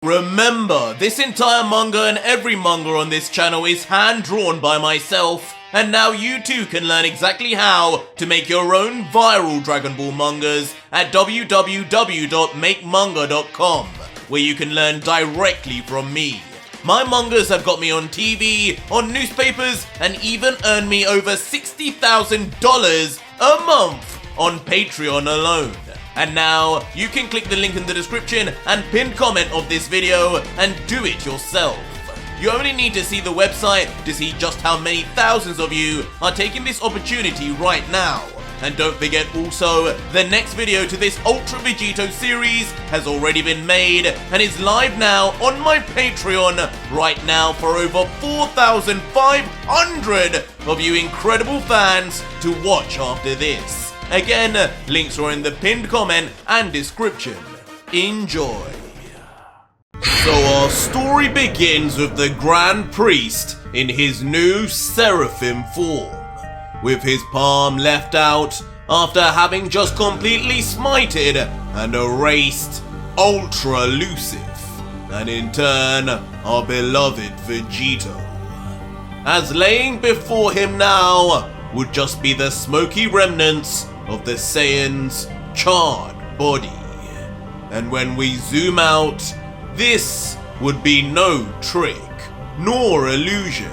Remember, this entire manga and every manga on this channel is hand-drawn by myself, and now you too can learn exactly how to make your own viral Dragon Ball mangas at www.makemanga.com, where you can learn directly from me. My mangas have got me on TV, on newspapers, and even earned me over $60,000 a month on Patreon alone. And now, you can click the link in the description and pinned comment of this video and do it yourself. You only need to see the website to see just how many thousands of you are taking this opportunity right now. And don't forget also, the next video to this Ultra Vegito series has already been made and is live now on my Patreon right now for over 4,500 of you incredible fans to watch after this. Again, links are in the pinned comment and description. Enjoy. So our story begins with the Grand Priest in his new Seraphim form, with his palm left out after having just completely smited and erased Ultra Lucifer, and in turn our beloved Vegito. As laying before him now would just be the smoky remnants of the Saiyan's charred body. And when we zoom out, this would be no trick, nor illusion.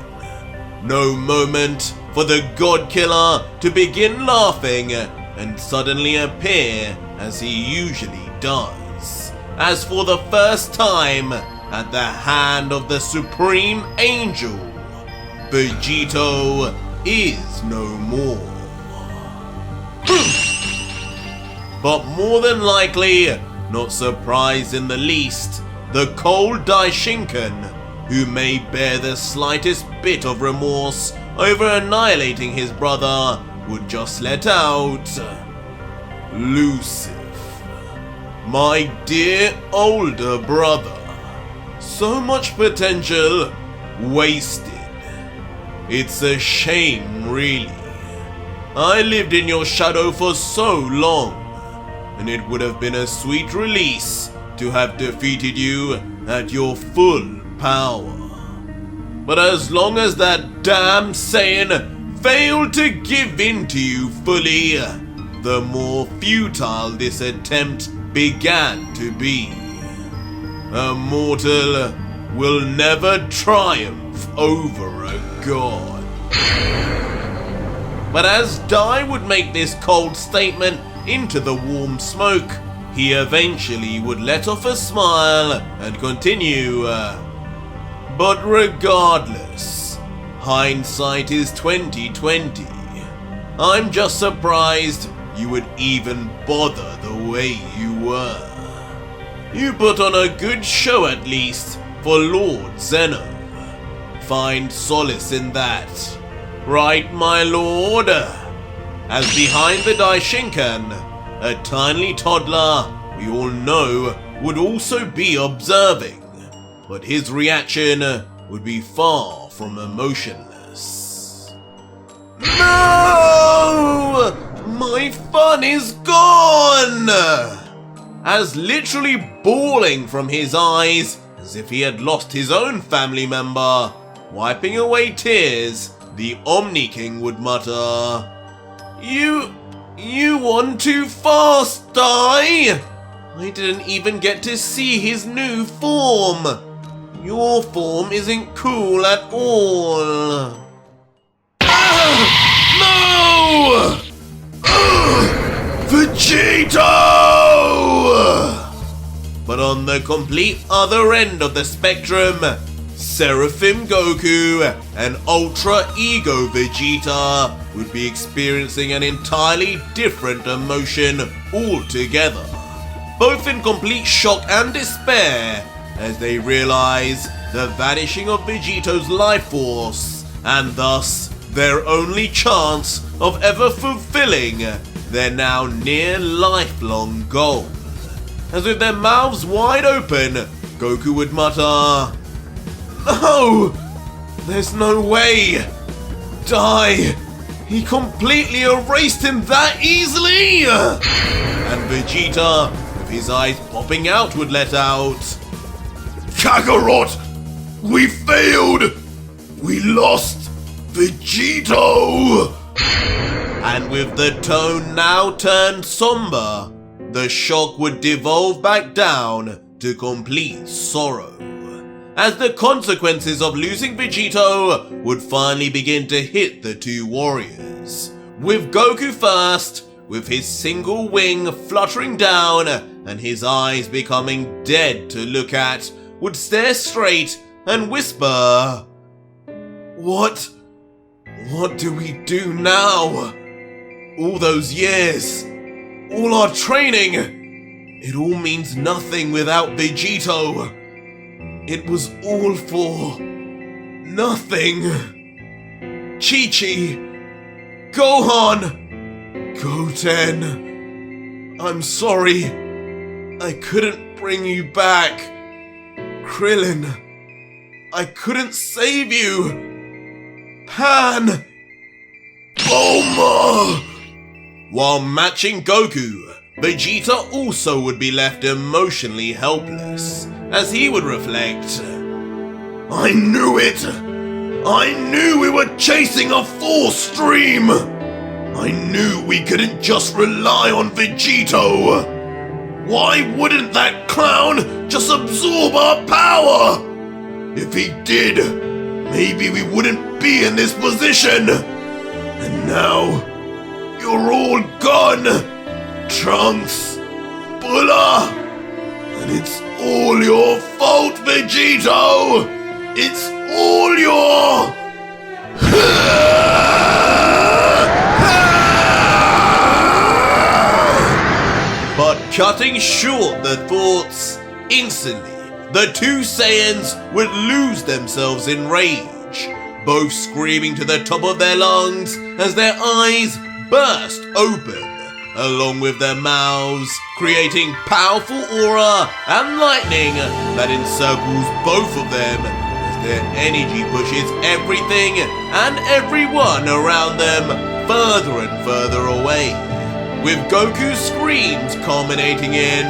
No moment for the God Killer to begin laughing and suddenly appear as he usually does, as for the first time at the hand of the Supreme Angel, Vegito is no more. But more than likely, not surprised in the least, the cold Daishinkan, who may bear the slightest bit of remorse over annihilating his brother, would just let out, Lucifer, my dear older brother, so much potential wasted. It's a shame, really. I lived in your shadow for so long, and it would have been a sweet release to have defeated you at your full power. But as long as that damn Saiyan failed to give in to you fully, the more futile this attempt began to be. A mortal will never triumph over a god. But as Dai would make this cold statement into the warm smoke, he eventually would let off a smile and continue, but regardless, hindsight is 20/20. I'm just surprised you would even bother the way you were. You put on a good show at least for Lord Zeno. Find solace in that. Right, my lord? As behind the Daishinkan, a tiny toddler we all know would also be observing, but his reaction would be far from emotionless. No! My fun is gone! As literally bawling from his eyes as if he had lost his own family member, wiping away tears, the Omni King would mutter, You won too fast, Dai! I didn't even get to see his new form. Your form isn't cool at all. No! Vegito! But on the complete other end of the spectrum, Seraphim Goku and Ultra Ego Vegeta would be experiencing an entirely different emotion altogether, both in complete shock and despair as they realize the vanishing of Vegito's life force and thus their only chance of ever fulfilling their now near lifelong goal. As with their mouths wide open, Goku would mutter, No! There's no way! Dai! He completely erased him that easily! And Vegeta, with his eyes popping out, would let out, Kakarot! We failed! We lost Vegito! And with the tone now turned somber, the shock would devolve back down to complete sorrow, as the consequences of losing Vegito would finally begin to hit the two warriors. With Goku first, with his single wing fluttering down and his eyes becoming dead to look at, would stare straight and whisper, What do we do now? All those years, all our training, it all means nothing without Vegito. It was all for nothing. Chi-Chi, Gohan, Goten, I'm sorry. I couldn't bring you back. Krillin, I couldn't save you. Pan, Bulma. While matching Goku, Vegeta also would be left emotionally helpless, as he would reflect, I knew it! I knew we were chasing a full stream! I knew we couldn't just rely on Vegito! Why wouldn't that clown just absorb our power? If he did, maybe we wouldn't be in this position! And now, you're all gone! Trunks, Bulla, and it's all your fault, Vegito! It's all your... But cutting short the thoughts, instantly, the two Saiyans would lose themselves in rage, both screaming to the top of their lungs as their eyes burst open, along with their mouths, creating powerful aura and lightning that encircles both of them as their energy pushes everything and everyone around them further and further away, with Goku's screams culminating in,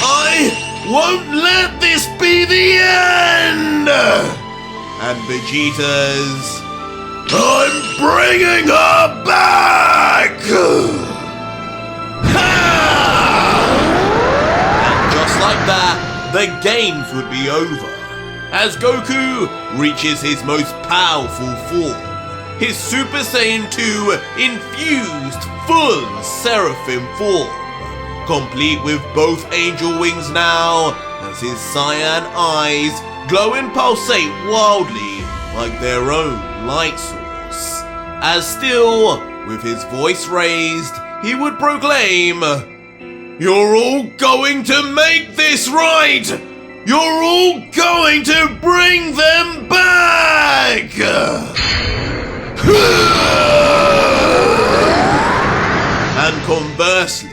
I won't let this be the end! And Vegeta's, I'm bringing her back! And just like that, the games would be over, as Goku reaches his most powerful form, his Super Saiyan 2 infused full Seraphim form, complete with both angel wings now, as his Saiyan eyes glow and pulsate wildly like their own light source, as still, with his voice raised, he would proclaim, You're all going to make this right! You're all going to bring them back! And conversely,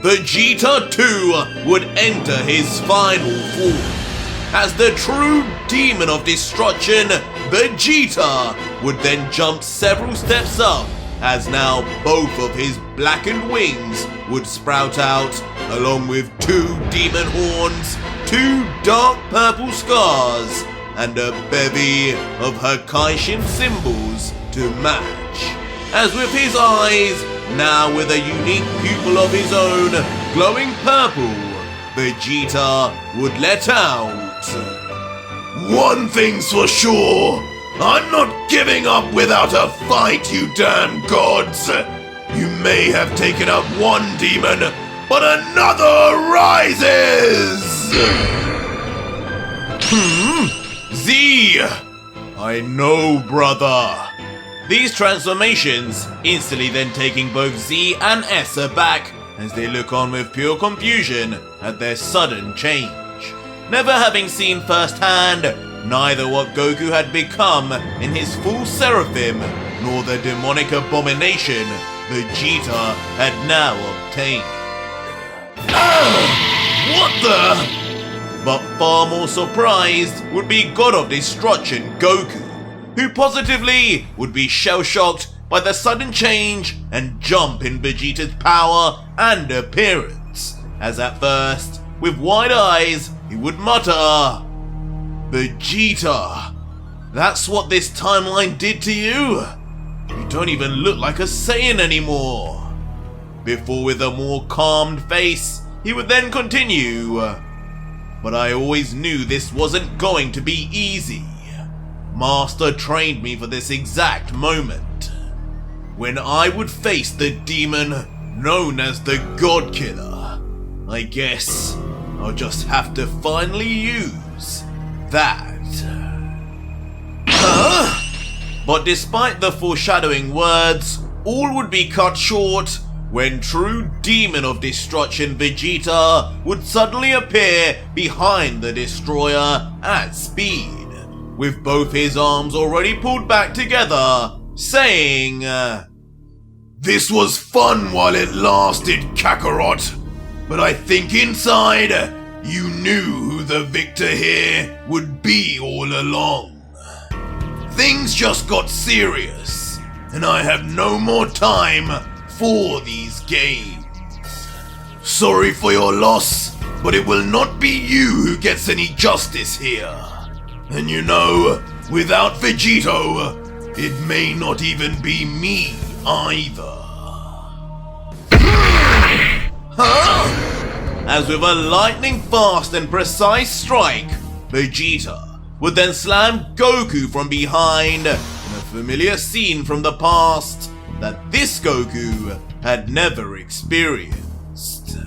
Vegeta too would enter his final form, as the true demon of destruction, Vegeta, would then jump several steps up, as now both of his blackened wings would sprout out, along with two demon horns, two dark purple scars, and a bevy of Hakaishin symbols to match, as with his eyes, now with a unique pupil of his own, glowing purple, Vegeta would let out, One thing's for sure, I'm not giving up without a fight, you damn gods! You may have taken out one demon, but another rises! Z! I know, brother. These transformations instantly then taking both Z and S aback as they look on with pure confusion at their sudden change, never having seen firsthand neither what Goku had become in his full Seraphim, nor the demonic abomination Vegeta had now obtained. What the? But far more surprised would be God of Destruction Goku, who positively would be shell-shocked by the sudden change and jump in Vegeta's power and appearance, as at first, with wide eyes, he would mutter, Vegeta, that's what this timeline did to you? You don't even look like a Saiyan anymore. Before, with a more calmed face, he would then continue. But I always knew this wasn't going to be easy. Master trained me for this exact moment. When I would face the demon known as the God Killer, I guess I'll just have to finally use that. Huh? But despite the foreshadowing words, all would be cut short when true demon of destruction Vegeta would suddenly appear behind the destroyer at speed, with both his arms already pulled back together, saying, "This was fun while it lasted, Kakarot. But I think inside, you knew who the victor here would be all along. Things just got serious, and I have no more time for these games. Sorry for your loss, but it will not be you who gets any justice here. And you know, without Vegito, it may not even be me either." Huh? As with a lightning fast and precise strike, Vegeta would then slam Goku from behind in a familiar scene from the past that this Goku had never experienced.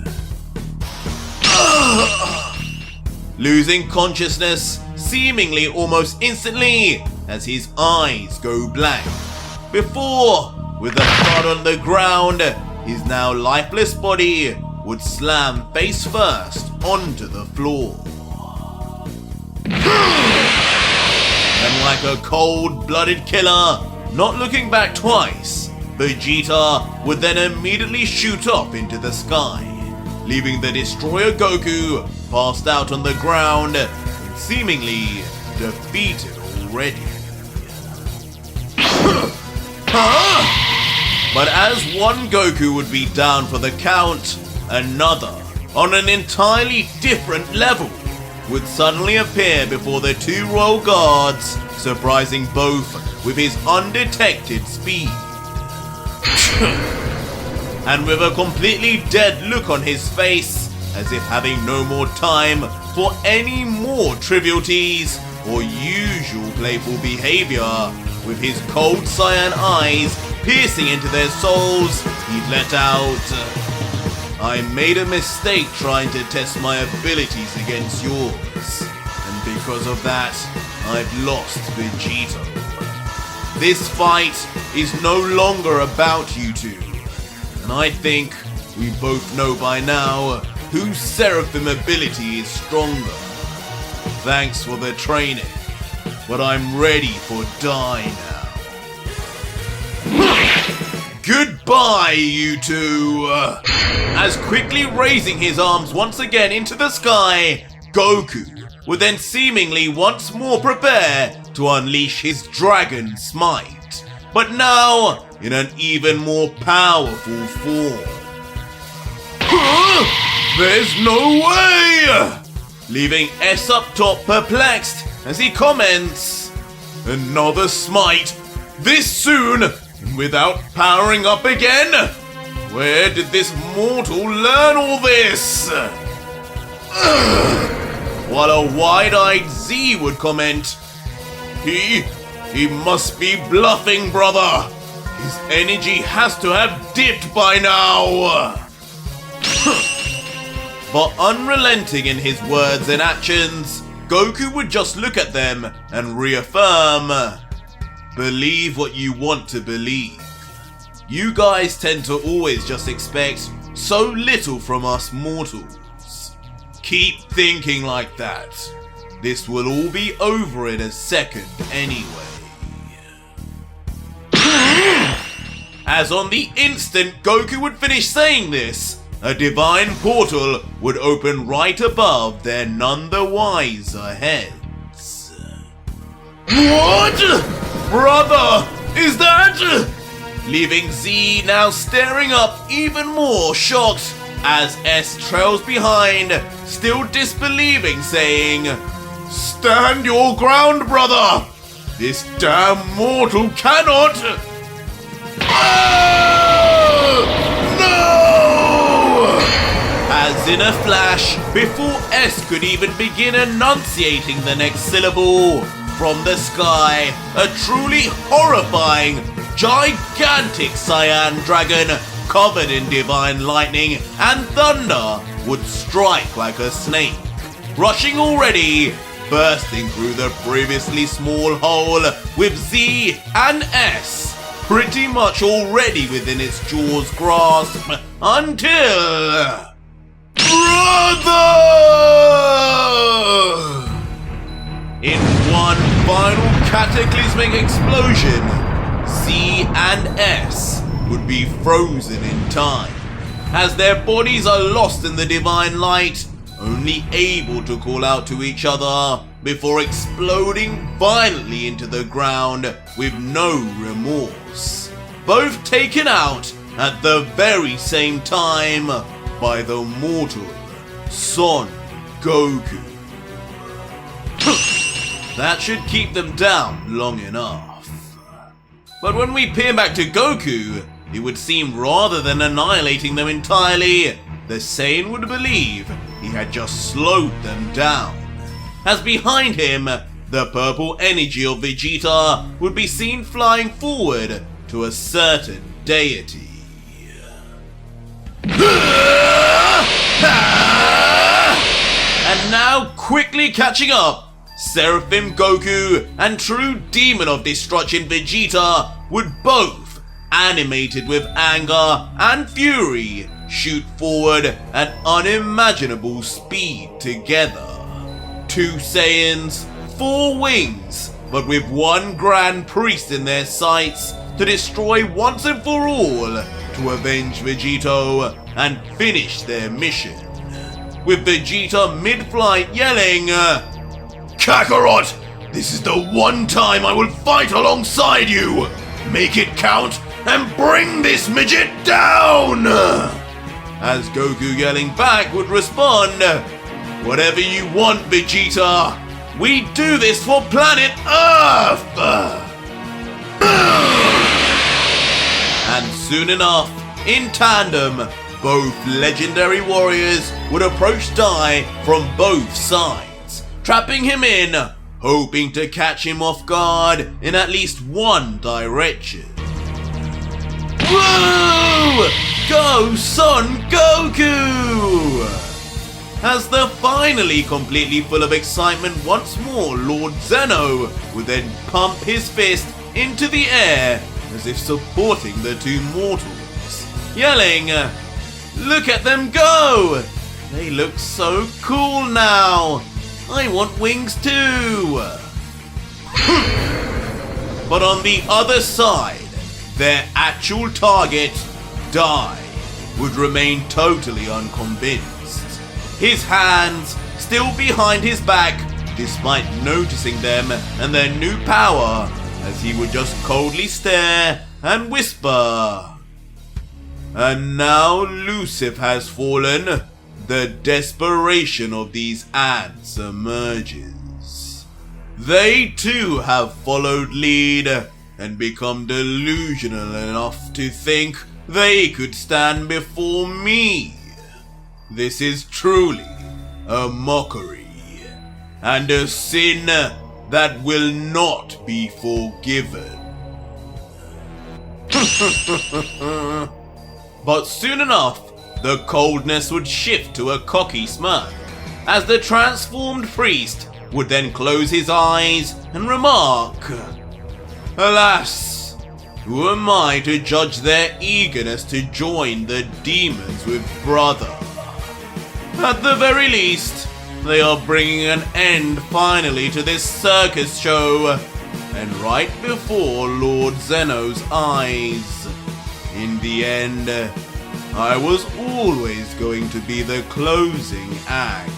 Losing consciousness seemingly almost instantly as his eyes go blank, before, with a thud on the ground, his now lifeless body would slam face first onto the floor. And like a cold-blooded killer, not looking back twice, Vegeta would then immediately shoot up into the sky, leaving the destroyer Goku passed out on the ground and seemingly defeated already. Huh? But as one Goku would be down for the count, another, on an entirely different level, would suddenly appear before the two royal guards, surprising both with his undetected speed. And with a completely dead look on his face, as if having no more time for any more trivialities or usual playful behavior, with his cold Saiyan eyes piercing into their souls, he'd let out, "I made a mistake trying to test my abilities against yours, and because of that, I've lost Vegito. This fight is no longer about you two, and I think we both know by now whose Seraphim ability is stronger. Thanks for the training, but I'm ready for die now. Goodbye, you two!" As quickly raising his arms once again into the sky, Goku would then seemingly once more prepare to unleash his dragon smite, but now in an even more powerful form. There's no way! Leaving S up top perplexed as he comments, "Another smite? This soon? Without powering up again? Where did this mortal learn all this?" While a wide-eyed Z would comment, He must be bluffing, brother. His energy has to have dipped by now." But unrelenting in his words and actions, Goku would just look at them and reaffirm, "Believe what you want to believe. You guys tend to always just expect so little from us mortals. Keep thinking like that. This will all be over in a second anyway." As on the instant Goku would finish saying this, a divine portal would open right above their none the wiser heads. "What? Brother, is that?" Leaving Z now staring up even more shocked as S trails behind, still disbelieving, saying, Stand your ground, brother! This damn mortal cannot... No! As in a flash, before S could even begin enunciating the next syllable, from the sky, a truly horrifying, gigantic Saiyan dragon covered in divine lightning and thunder would strike like a snake, rushing already, bursting through the previously small hole with Z and S pretty much already within its jaw's grasp until... Brother! In one final cataclysmic explosion, Z and S would be frozen in time, as their bodies are lost in the divine light, only able to call out to each other before exploding violently into the ground with no remorse. Both taken out at the very same time by the mortal Son Goku. That should keep them down long enough. But when we peer back to Goku, it would seem rather than annihilating them entirely, the Saiyan would believe he had just slowed them down, as behind him, the purple energy of Vegeta would be seen flying forward to a certain deity. And now quickly catching up, Seraphim Goku and true demon of destruction Vegeta would both, animated with anger and fury, shoot forward at unimaginable speed together. Two Saiyans, four wings, but with one grand priest in their sights to destroy once and for all, to avenge Vegito and finish their mission. With Vegeta mid-flight yelling, Kakarot, this is the one time I will fight alongside you! Make it count and bring this midget down! As Goku yelling back would respond, whatever you want, Vegeta, we do this for planet Earth! And soon enough, in tandem, both legendary warriors would approach Dai from both sides, trapping him in, hoping to catch him off guard in at least one direction. Woo! Go, Son Goku! As the finally completely full of excitement once more, Lord Zeno would then pump his fist into the air as if supporting the two mortals, yelling, look at them go! They look so cool now! I want wings too! But on the other side, their actual target, Dai, would remain totally unconvinced. His hands still behind his back, despite noticing them and their new power, as he would just coldly stare and whisper. And now Lucif has fallen. The desperation of these ants emerges. They too have followed lead and become delusional enough to think they could stand before me. This is truly a mockery and a sin that will not be forgiven. But soon enough, the coldness would shift to a cocky smirk, as the transformed priest would then close his eyes and remark, alas, who am I to judge their eagerness to join the demons with brother? At the very least, they are bringing an end finally to this circus show, and right before Lord Zeno's eyes. In the end, I was always going to be the closing act.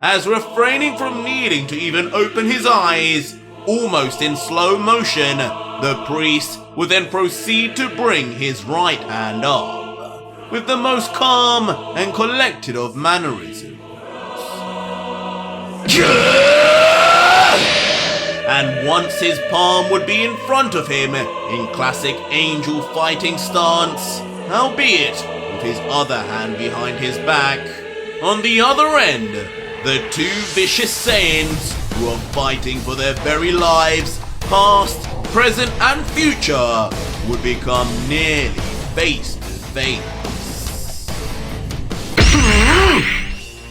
As refraining from needing to even open his eyes, almost in slow motion, the priest would then proceed to bring his right hand up, with the most calm and collected of mannerisms. And once his palm would be in front of him in classic angel fighting stance, albeit with his other hand behind his back. On the other end, the two vicious Saiyans who are fighting for their very lives, past, present and future, would become nearly face to face.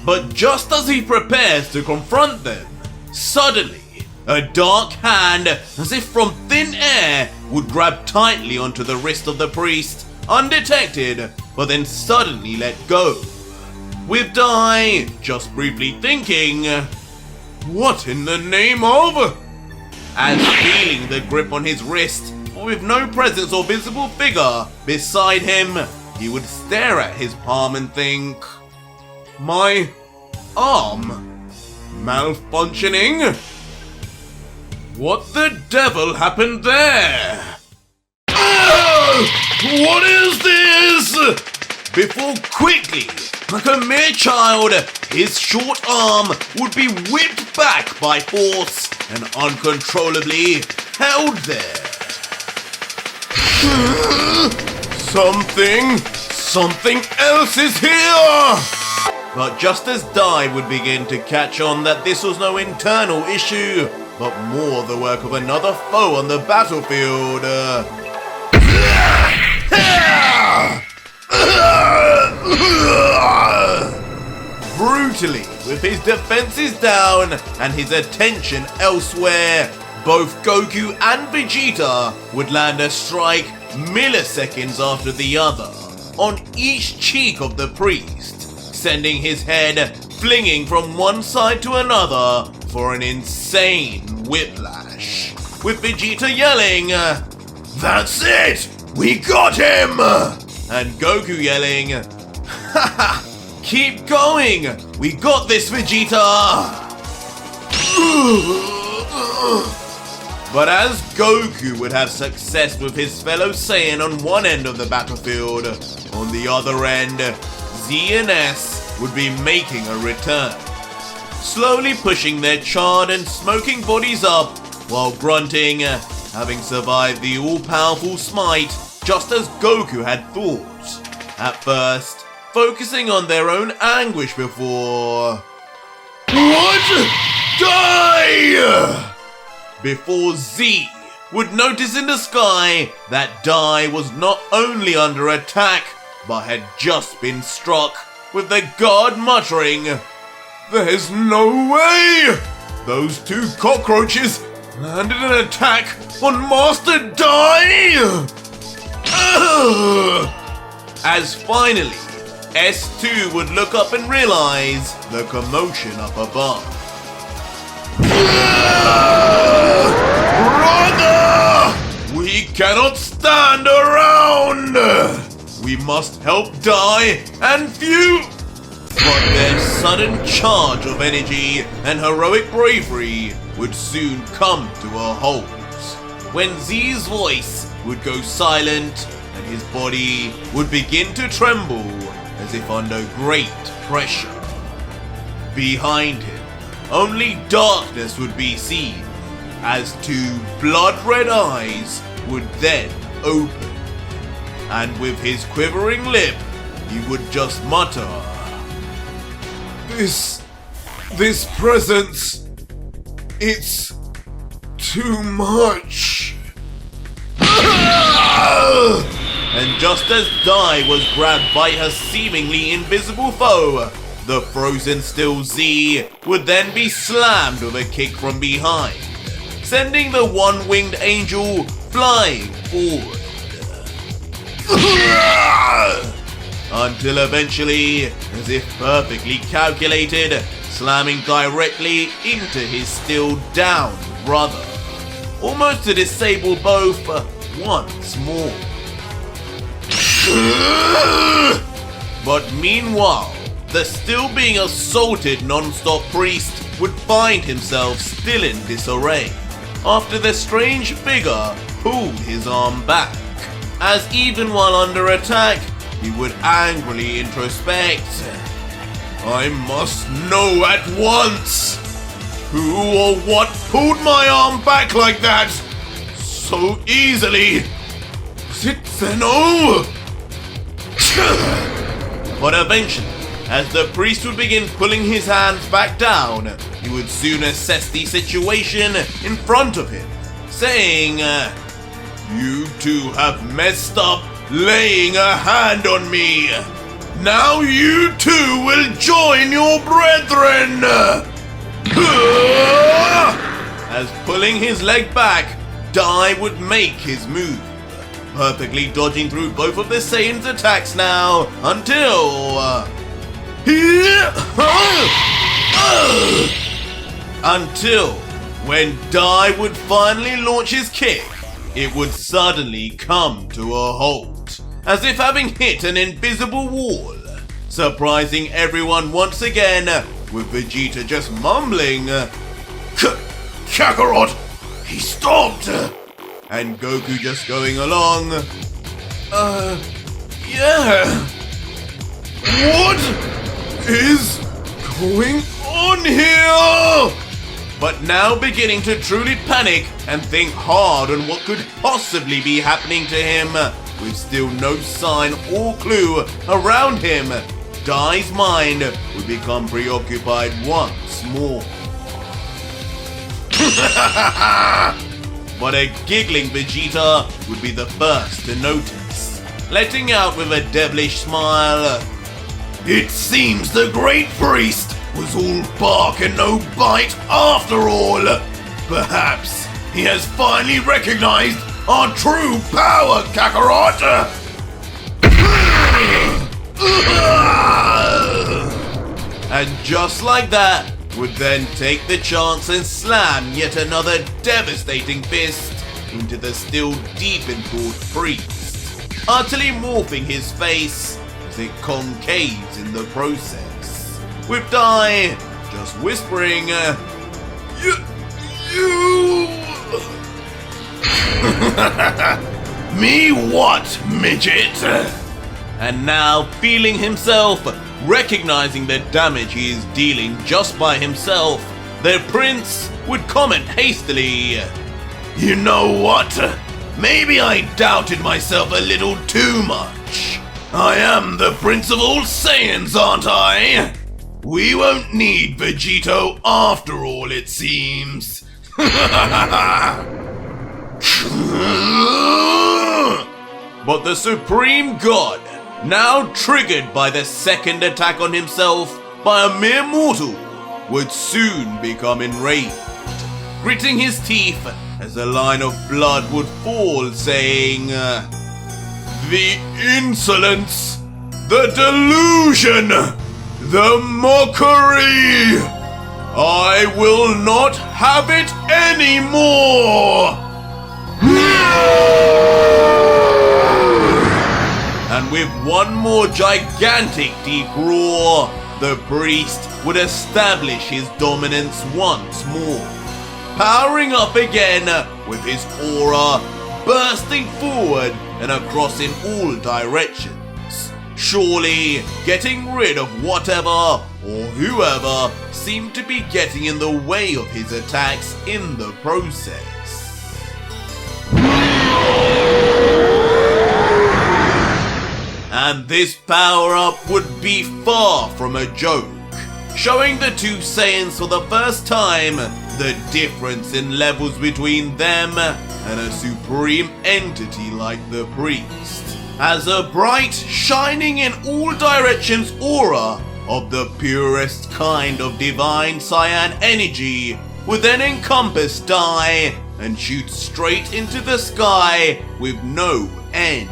But just as he prepares to confront them, suddenly, a dark hand, as if from thin air, would grab tightly onto the wrist of the priest, undetected, but then suddenly let go. With Dai just briefly thinking, what in the name of? As feeling the grip on his wrist, but with no presence or visible figure beside him, he would stare at his palm and think, my arm malfunctioning? What the devil happened there? What is this? Before quickly, like a mere child, his short arm would be whipped back by force and uncontrollably held there. Something else is here! But just as Dai would begin to catch on that this was no internal issue, but more the work of another foe on the battlefield. Brutally, with his defenses down and his attention elsewhere, both Goku and Vegeta would land a strike milliseconds after the other on each cheek of the priest, sending his head flinging from one side to another for an insane whiplash, with Vegeta yelling, "That's it! We got him!" and Goku yelling, "Haha! Keep going! We got this, Vegeta!" But as Goku would have success with his fellow Saiyan on one end of the battlefield, on the other end, Z and S would be making a return, slowly pushing their charred and smoking bodies up while grunting, having survived the all-powerful smite just as Goku had thought. At first, focusing on their own anguish before... What? Die! Before Z would notice in the sky that Dai was not only under attack, but had just been struck, with the guard muttering, "There's no way! Those two cockroaches landed an attack on Master Dai!" As finally, S2 would look up and realize the commotion up above. Brother! We cannot stand around! We must help Dai and But their sudden charge of energy and heroic bravery would soon come to a halt, when Z's voice would go silent and his body would begin to tremble as if under great pressure. Behind him, only darkness would be seen, as two blood-red eyes would then open. And with his quivering lip, he would just mutter, This presence, it's too much." And just as Dai was grabbed by her seemingly invisible foe, the frozen still Z would then be slammed with a kick from behind, sending the one-winged angel flying forward. Until eventually, as if perfectly calculated, slamming directly into his still down brother, almost to disable both once more. But meanwhile, the still being assaulted non-stop priest would find himself still in disarray, after the strange figure pulled his arm back, as even while under attack, he would angrily introspect, "I must know at once! Who or what pulled my arm back like that so easily? Was it Zeno? But eventually, as the priest would begin pulling his hands back down, he would soon assess the situation in front of him, saying, "You two have messed up laying a hand on me. Now you too will join your brethren." As pulling his leg back, Dai would make his move, perfectly dodging through both of the Saiyan's attacks now, until when Dai would finally launch his kick, it would suddenly come to a halt, as if having hit an invisible wall, surprising everyone once again, with Vegeta just mumbling, Kakarot, he stopped! And Goku just going along, yeah. What is going on here? But now beginning to truly panic and think hard on what could possibly be happening to him, with still no sign or clue around him, Dai's mind would become preoccupied once more. But a giggling Vegeta would be the first to notice, letting out with a devilish smile, It seems the great priest was all bark and no bite after all. Perhaps he has finally recognized our true power, Kakarot! And just like that, would then take the chance and slam yet another devastating fist into the still deep in thought priest, utterly morphing his face as it concaves in the process, with Dai just whispering, You... Me what, midget? And now feeling himself, recognizing the damage he is dealing just by himself, the prince would comment hastily, You know what? Maybe I doubted myself a little too much. I am the Prince of all Saiyans, aren't I? We won't need Vegito after all, it seems. But the Supreme God, now triggered by the second attack on himself by a mere mortal, would soon become enraged, gritting his teeth as a line of blood would fall, saying, The insolence, the delusion, the mockery! I will not have it anymore! And with one more gigantic deep roar, the priest would establish his dominance once more, powering up again with his aura bursting forward and across in all directions, surely getting rid of whatever or whoever seemed to be getting in the way of his attacks in the process. And this power-up would be far from a joke, showing the two Saiyans for the first time the difference in levels between them and a supreme entity like the priest, as a bright, shining in all directions aura of the purest kind of divine Saiyan energy would then encompass Dai and shoot straight into the sky with no end,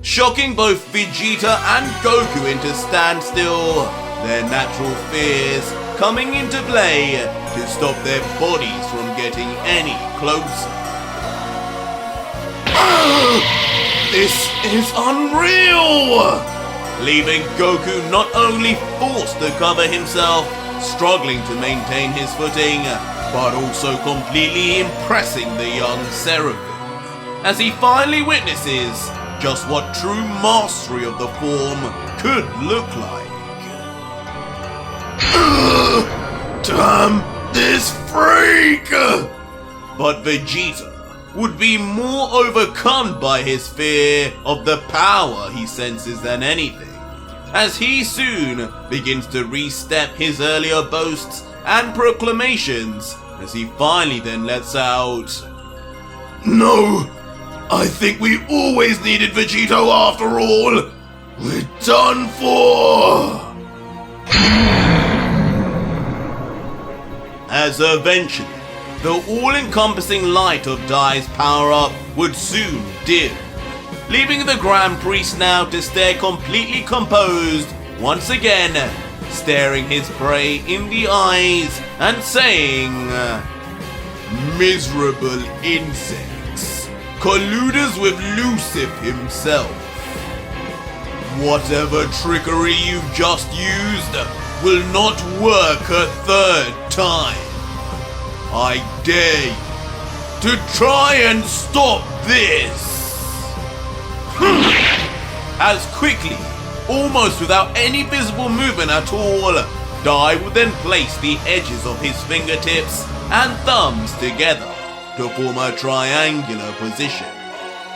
shocking both Vegeta and Goku into standstill, their natural fears coming into play to stop their bodies from getting any closer. This is unreal! Leaving Goku not only forced to cover himself, struggling to maintain his footing, but also completely impressing the young Seraphim, as he finally witnesses just what true mastery of the form could look like. this freak! But Vegeta would be more overcome by his fear of the power he senses than anything, as he soon begins to re-step his earlier boasts and proclamations, as he finally then lets out, "No, I think we always needed Vegito after all. We're done for!" As eventually, the all-encompassing light of Dai's power-up would soon dim, leaving the Grand Priest now to stare completely composed, once again, staring his prey in the eyes and saying, "Miserable insects, colluders with Lucif himself. Whatever trickery you've just used will not work a third time. I dare you to try and stop this." As quickly, almost without any visible movement at all, Dai would then place the edges of his fingertips and thumbs together to form a triangular position,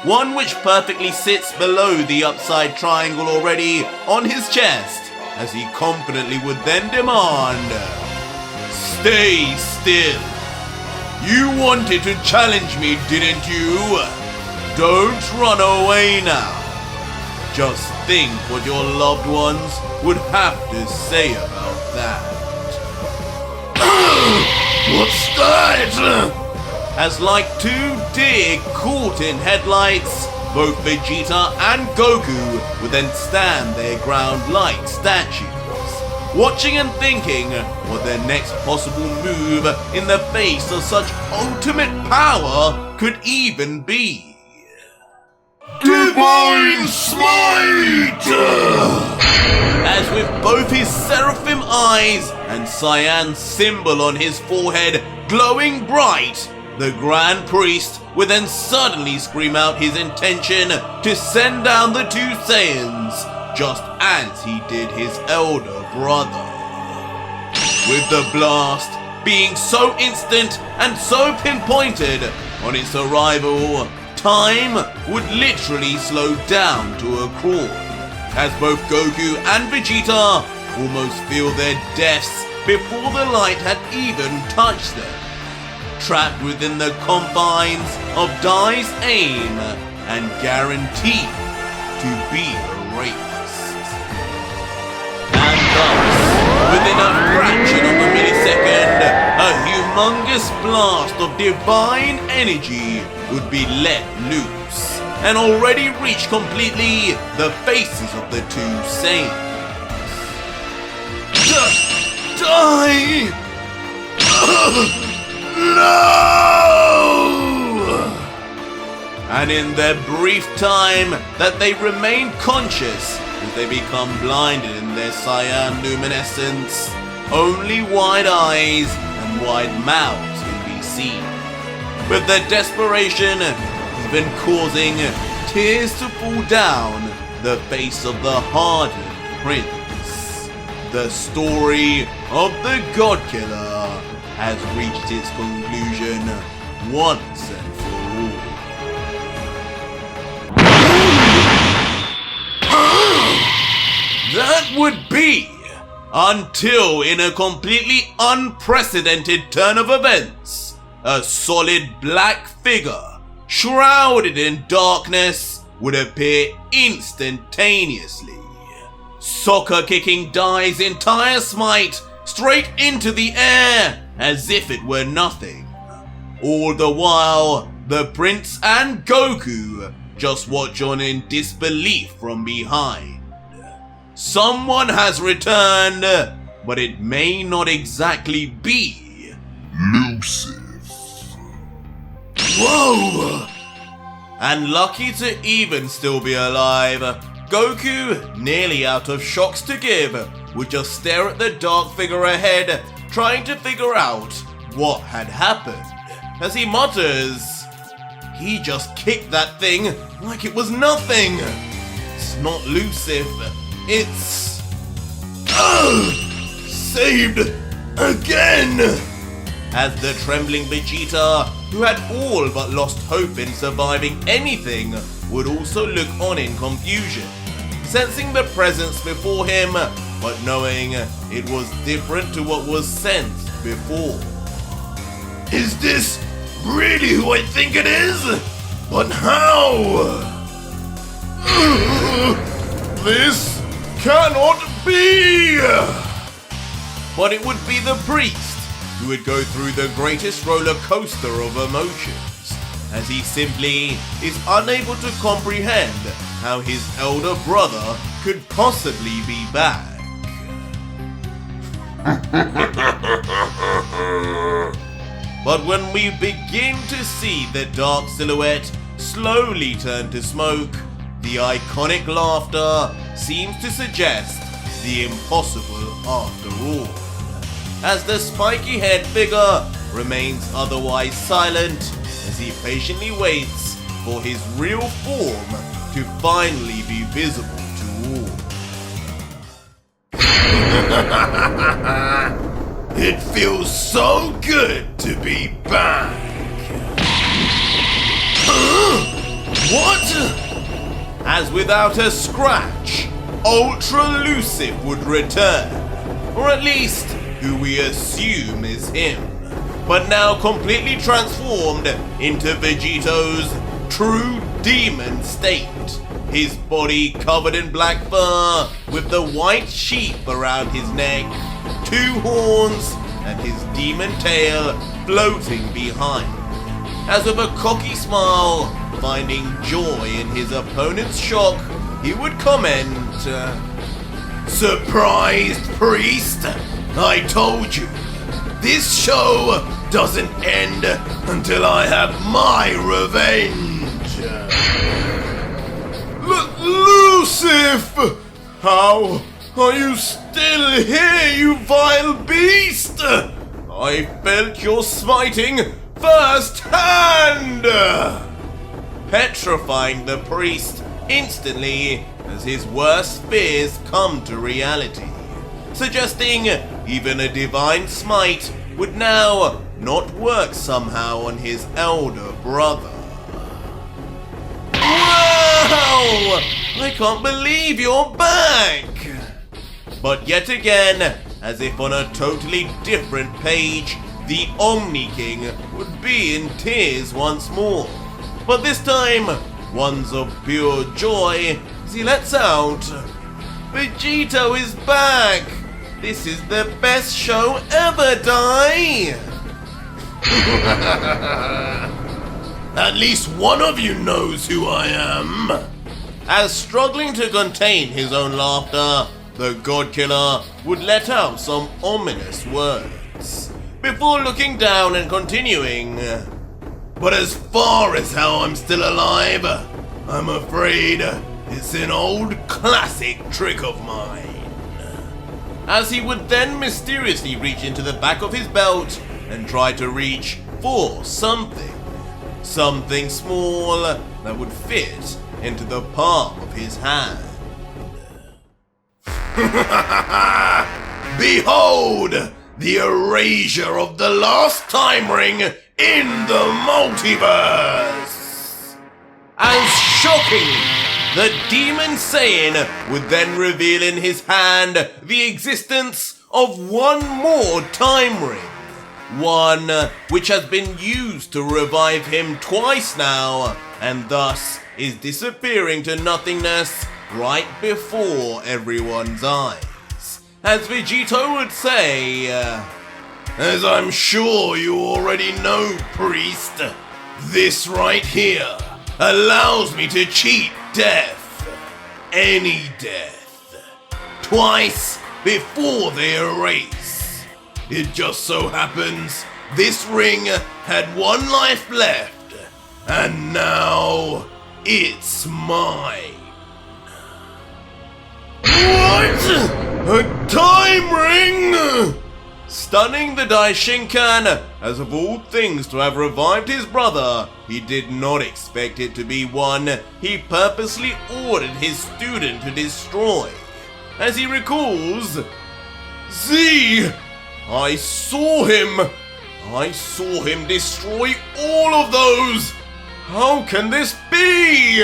one which perfectly sits below the upside triangle already on his chest, as he confidently would then demand, "Stay still. You wanted to challenge me, didn't you? Don't run away now. Just think what your loved ones would have to say about that." What's that? As like two deer caught in headlights, both Vegeta and Goku would then stand their ground like statues, watching and thinking what their next possible move in the face of such ultimate power could even be. Divine Smite! As with both his seraphim eyes and Saiyan symbol on his forehead glowing bright, the Grand Priest would then suddenly scream out his intention to send down the two Saiyans, just as he did his elder brother. With the blast being so instant and so pinpointed on its arrival, time would literally slow down to a crawl, as both Goku and Vegeta almost feel their deaths before the light had even touched them, trapped within the confines of Dai's aim and guaranteed to be erased. And thus, within a fraction of a millisecond, a humongous blast of divine energy would be let loose, and already reach completely the faces of the two Saiyans. Die! No! And in the brief time that they remain conscious, as they become blinded in their Saiyan luminescence, only wide eyes and wide mouths can be seen, with the desperation even causing tears to fall down the face of the hardened prince. The story of the God Killer has reached its conclusion once and for all. That would be until, in a completely unprecedented turn of events, a solid black figure, shrouded in darkness, would appear instantaneously, soccer kicking Dai's entire smite straight into the air as if it were nothing. All the while, the Prince and Goku just watch on in disbelief from behind. Someone has returned, but it may not exactly be Lucif. Whoa! And lucky to even still be alive, Goku, nearly out of shocks to give, would just stare at the dark figure ahead, trying to figure out what had happened, as he mutters, "He just kicked that thing like it was nothing. It's not Lucif, it's..." Saved again! as the trembling Vegeta, who had all but lost hope in surviving anything, would also look on in confusion, sensing the presence before him, but knowing it was different to what was sensed before. Is this really who I think it is? But how? This cannot be! But it would be the priest who would go through the greatest roller coaster of emotions, as he simply is unable to comprehend how his elder brother could possibly be back. But when we begin to see the dark silhouette slowly turn to smoke, the iconic laughter seems to suggest the impossible after all, as the spiky-haired figure remains otherwise silent as he patiently waits for his real form to finally be visible to all. It feels so good to be back. What? As without a scratch, Ultra Lucifer would return, or at least who we assume is him, but now completely transformed into Vegito's true demon state, his body covered in black fur with the white sheath around his neck, 2 horns, and his demon tail floating behind, as with a cocky smile, finding joy in his opponent's shock, he would comment, Surprised, priest? I told you, this show doesn't end until I have my revenge. Lucifer! How are you still here, you vile beast? I felt your smiting firsthand! Petrifying the priest instantly as his worst fears come to reality, suggesting even a divine smite would now not work somehow on his elder brother. Wow! I can't believe you're back! But yet again, as if on a totally different page, the Omni King would be in tears once more. But this time, ones of pure joy as he lets out, Vegito is back! This is the best show ever, Dai! At least one of you knows who I am. As struggling to contain his own laughter, the God Killer would let out some ominous words, before looking down and continuing. But as far as how I'm still alive, I'm afraid it's an old classic trick of mine. As he would then mysteriously reach into the back of his belt and try to reach for something small that would fit into the palm of his hand. Behold, the erasure of the last time ring in the multiverse! As shocking, the demon Saiyan would then reveal in his hand the existence of one more time ring. One which has been used to revive him twice now, and thus is disappearing to nothingness right before everyone's eyes. As Vegito would say, as I'm sure you already know, priest, this right here allows me to cheat death. Any death. Twice before they erase. It just so happens this ring had one life left, and now it's mine. What? A time ring? Stunning the Daishinkan, as of all things to have revived his brother, he did not expect it to be one he purposely ordered his student to destroy. As he recalls, Z! I saw him! I saw him destroy all of those! How can this be?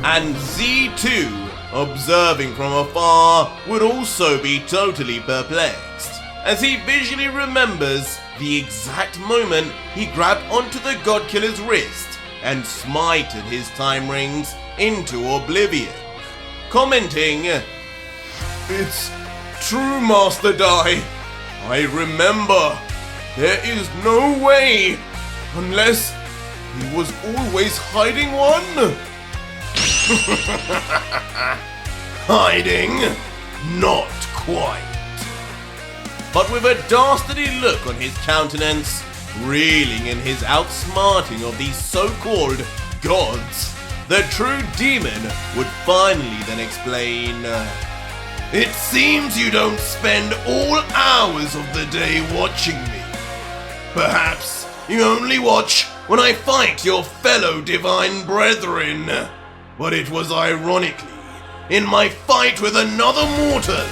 And Z2, observing from afar, would also be totally perplexed, as he visually remembers the exact moment he grabbed onto the Godkiller's wrist and smited his time rings into oblivion, commenting, "It's true, Master Dai. I remember. There is no way, unless he was always hiding one." Hiding? Not quite. But with a dastardly look on his countenance, reeling in his outsmarting of these so-called gods, the true demon would finally then explain, "It seems you don't spend all hours of the day watching me. Perhaps you only watch when I fight your fellow divine brethren. But it was ironically in my fight with another mortal,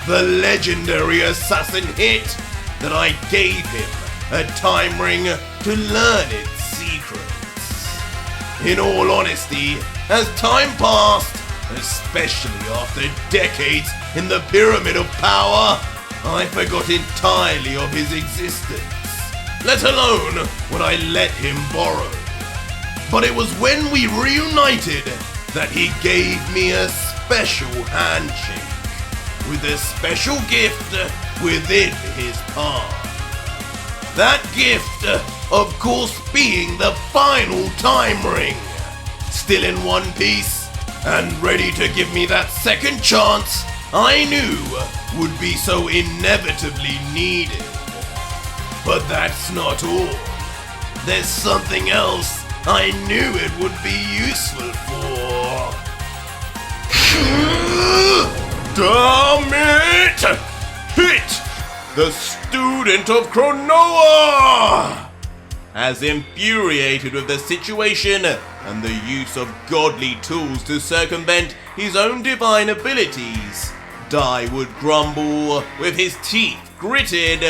the legendary assassin Hit, that I gave him a time ring to learn its secrets. In all honesty, as time passed, especially after decades in the Pyramid of Power, I forgot entirely of his existence, let alone what I let him borrow. But it was when we reunited that he gave me a special handshake, with a special gift within his palm. That gift, of course, being the final time ring, still in one piece, and ready to give me that second chance I knew would be so inevitably needed. But that's not all. There's something else I knew it would be useful for. "Damn it! Hit! The student of Cronoa!" As infuriated with the situation and the use of godly tools to circumvent his own divine abilities, Dai would grumble with his teeth gritted,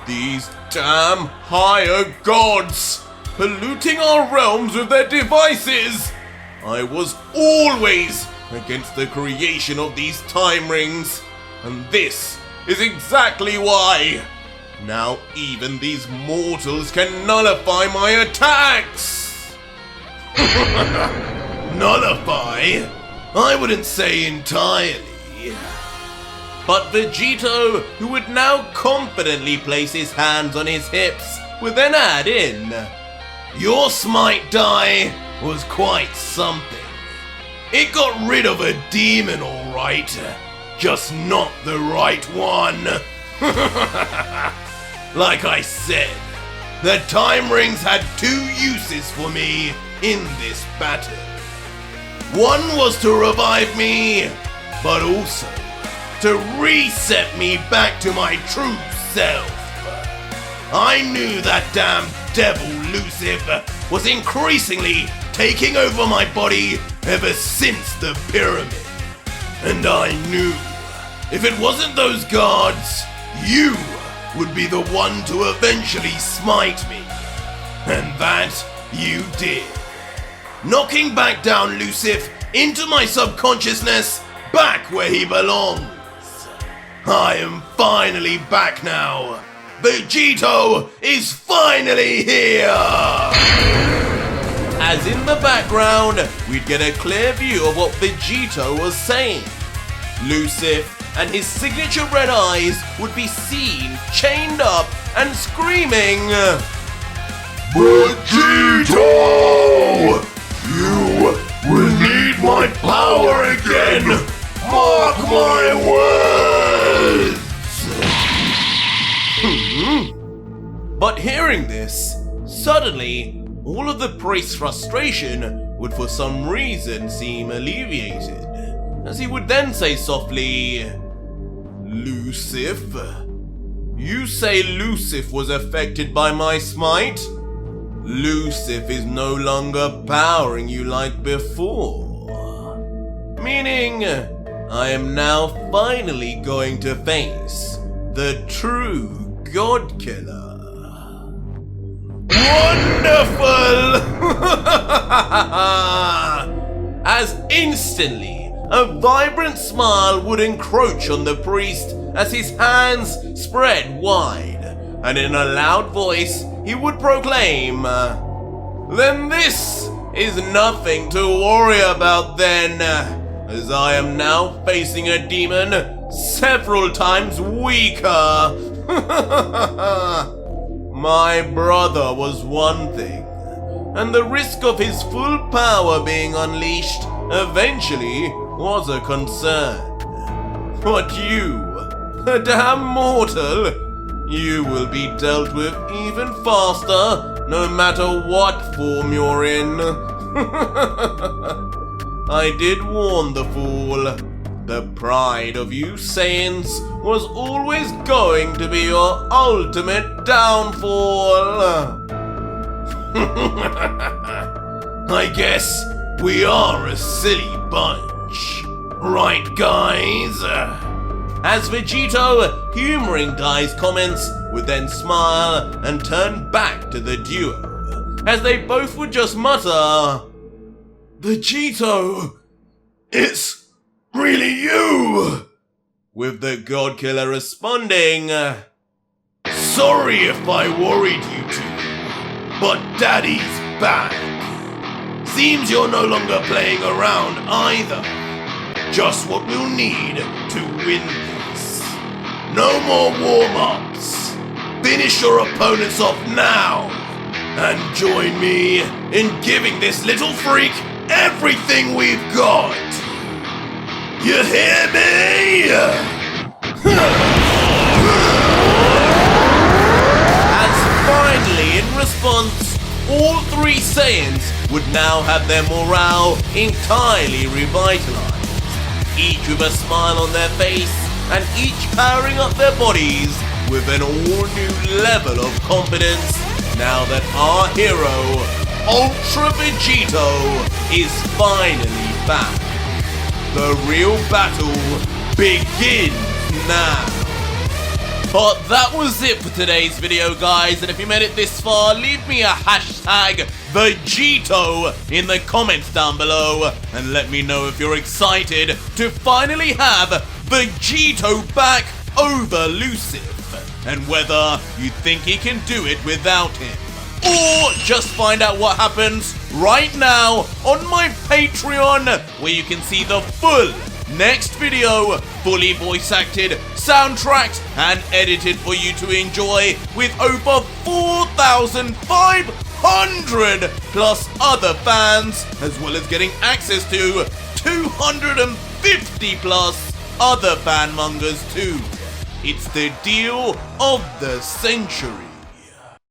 "These damn higher gods, polluting our realms with their devices! I was always against the creation of these time rings, and this is exactly why. Now even these mortals can nullify my attacks!" Nullify? I wouldn't say entirely. But Vegito, who would now confidently place his hands on his hips, would then add in, "Your smite die was quite something. It got rid of a demon, all right, just not the right one." Like I said, the time rings had two uses for me in this battle. One was to revive me, but also to reset me back to my true self. I knew that damn devil Lucifer was increasingly taking over my body ever since the pyramid. And I knew if it wasn't those guards, you would be the one to eventually smite me. And that you did, knocking back down Lucifer into my subconsciousness, back where he belongs. I am finally back now. Vegito is finally here! As in the background, we'd get a clear view of what Vegito was saying. Lucifer and his signature red eyes would be seen chained up and screaming, Vegito! You will need my power again! Mark my words! But hearing this, suddenly, all of the priest's frustration would for some reason seem alleviated, as he would then say softly, "Lucifer? You say Lucifer was affected by my smite? Lucifer is no longer powering you like before. Meaning, I am now finally going to face the true God Killer. Wonderful! As instantly, a vibrant smile would encroach on the priest as his hands spread wide, and in a loud voice he would proclaim, "Then this is nothing to worry about then, as I am now facing a demon several times weaker." My brother was one thing, and the risk of his full power being unleashed eventually was a concern. But you, a damn mortal, you will be dealt with even faster no matter what form you're in. I did warn the fool. The pride of you Saiyans was always going to be your ultimate downfall. I guess we are a silly bunch, right guys? As Vegito, humoring Guy's comments, would then smile and turn back to the duo, as they both would just mutter, "Vegito, It's really you! with the God Killer responding, Sorry if I worried you two, but Daddy's back. Seems you're no longer playing around either. Just what we'll need to win this. No more warm-ups. Finish your opponents off now, and join me in giving this little freak everything we've got. You hear me?" As finally in response, all three Saiyans would now have their morale entirely revitalized, each with a smile on their face and each powering up their bodies with an all-new level of confidence now that our hero, Ultra Vegito, is finally back. The real battle begins now. But that was it for today's video, guys, and if you made it this far, leave me a hashtag Vegito in the comments down below and let me know if you're excited to finally have Vegito back over Lucifer and whether you think he can do it without him. Or just find out what happens right now on my Patreon, where you can see the full next video, fully voice acted, soundtracked and edited for you to enjoy, with over 4,500 plus other fans, as well as getting access to 250 plus other fan mangas too. It's the deal of the century.